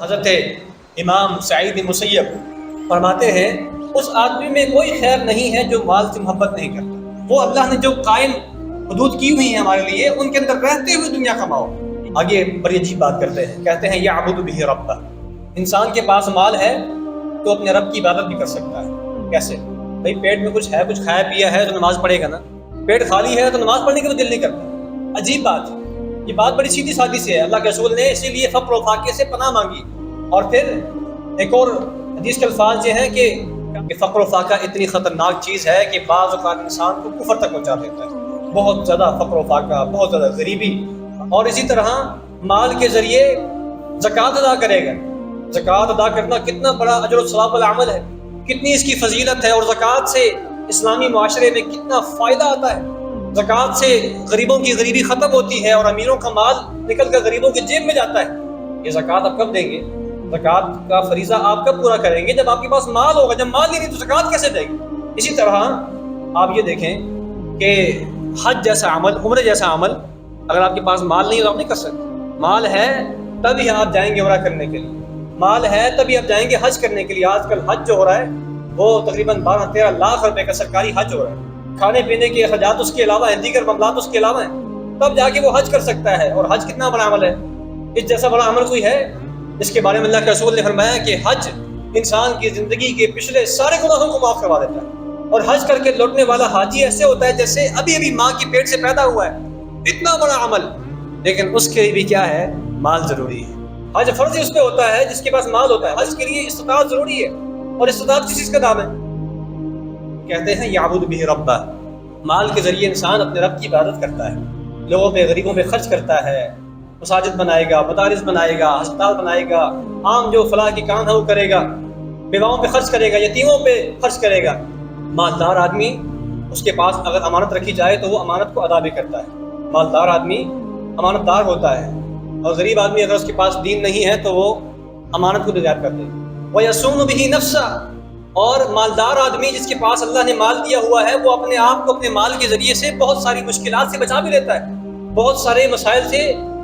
حضرت امام سعید مسیب فرماتے ہیں اس آدمی میں کوئی خیر نہیں ہے جو مال سے محبت نہیں کرتا۔ وہ اللہ نے جو قائم حدود کی ہوئی ہیں ہمارے لیے، ان کے اندر رہتے ہوئے دنیا کماؤ۔ آگے بڑی عجیب بات کرتے ہیں، کہتے ہیں یعبد بہ ربہ، انسان کے پاس مال ہے تو اپنے رب کی عبادت بھی کر سکتا ہے۔ کیسے؟ بھائی پیٹ میں کچھ ہے، کچھ کھایا پیا ہے تو نماز پڑھے گا نا، پیٹ خالی ہے تو نماز پڑھنے کا تو دل نہیں کرتا۔ عجیب بات، یہ بات بڑی سیدھی سادی سے ہے۔ اللہ کے رسول نے اسی لیے فقر و فاقے سے پناہ مانگی، اور پھر ایک اور حدیث کے الفاظ یہ ہیں کہ فقر و فاقہ اتنی خطرناک چیز ہے کہ بعض اوقات انسان کو کفر تک پہنچا دیتا ہے۔ بہت زیادہ فقر و فاقہ، بہت زیادہ غریبی، اور اسی طرح مال کے ذریعے زکوٰۃ ادا کرے گا۔ زکوٰۃ ادا کرنا کتنا بڑا اجر و ثواب والا عمل ہے، کتنی اس کی فضیلت ہے، اور زکوٰۃ سے اسلامی معاشرے میں کتنا فائدہ آتا ہے۔ زکوٰۃ سے غریبوں کی غریبی ختم ہوتی ہے اور امیروں کا مال نکل کر غریبوں کی جیب میں جاتا ہے۔ یہ زکوٰۃ آپ کب دیں گے؟ زکوٰۃ کا فریضہ آپ کب پورا کریں گے؟ جب آپ کے پاس مال ہوگا۔ جب مال نہیں ہے تو زکوٰۃ کیسے دیں گے؟ اسی طرح آپ یہ دیکھیں کہ حج جیسا عمل، عمرہ جیسا عمل، اگر آپ کے پاس مال نہیں ہے تو آپ نہیں کر سکتے۔ مال ہے تبھی آپ جائیں گے عمرہ کرنے کے لیے، مال ہے تبھی آپ جائیں گے حج کرنے کے لیے۔ آج کل حج جو ہو رہا ہے وہ تقریباً 12-13 لاکھ روپے کا سرکاری حج ہو رہا ہے۔ کھانے پینے کے اخراجات اس کے علاوہ ہیں، دیگر معاملات اس کے علاوہ ہیں، تب جا کے وہ حج کر سکتا ہے۔ اور حج کتنا بڑا عمل ہے، اس جیسا بڑا عمل کوئی ہے؟ اس کے بارے میں اللہ کے رسول نے فرمایا کہ حج انسان کی زندگی کے پچھلے سارے گناہوں کو معاف کروا دیتا ہے، اور حج کر کے لوٹنے والا حاجی ایسے ہوتا ہے جیسے ابھی ابھی ماں کی پیٹ سے پیدا ہوا ہے۔ اتنا بڑا عمل، لیکن اس کے لیے بھی کیا ہے؟ مال ضروری ہے۔ حج فرض اس پہ ہوتا ہے جس کے پاس مال ہوتا ہے۔ حج کے لیے استطاعت ضروری ہے، اور استطاعت کس چیز کا نام ہے؟ کہتے ہیں یعبد بہ ربہ، مال کے ذریعے انسان اپنے رب کی عبادت کرتا ہے، لوگوں پہ غریبوں پہ خرچ کرتا ہے، مساجد بنائے گا، مدارس بنائے گا، ہسپتال بنائے گا، عام جو فلاح کی کام ہے وہ کرے گا، بیواؤں پہ خرچ کرے گا، یتیموں پہ خرچ کرے گا۔ مالدار آدمی، اس کے پاس اگر امانت رکھی جائے تو وہ امانت کو ادا بھی کرتا ہے۔ مالدار آدمی امانت دار ہوتا ہے، اور غریب آدمی اگر اس کے پاس دین نہیں ہے تو وہ امانت کو ضائع کر دے گا۔ وَيَصُونُ بِهِ نَفْسَهُ، اور مالدار آدمی جس کے پاس اللہ نے مال دیا ہوا ہے، وہ اپنے آپ کو اپنے مال کے ذریعے سے بہت ساری مشکلات سے بچا بھی لیتا ہے، بہت سارے مسائل سے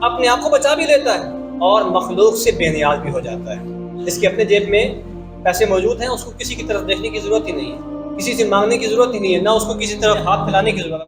اپنے آپ کو بچا بھی لیتا ہے، اور مخلوق سے بے نیاز بھی ہو جاتا ہے۔ جس کے اپنے جیب میں پیسے موجود ہیں، اس کو کسی کی طرف دیکھنے کی ضرورت ہی نہیں ہے، کسی سے مانگنے کی ضرورت ہی نہیں ہے، نہ اس کو کسی طرف ہاتھ پھیلانے کی ضرورت ہے۔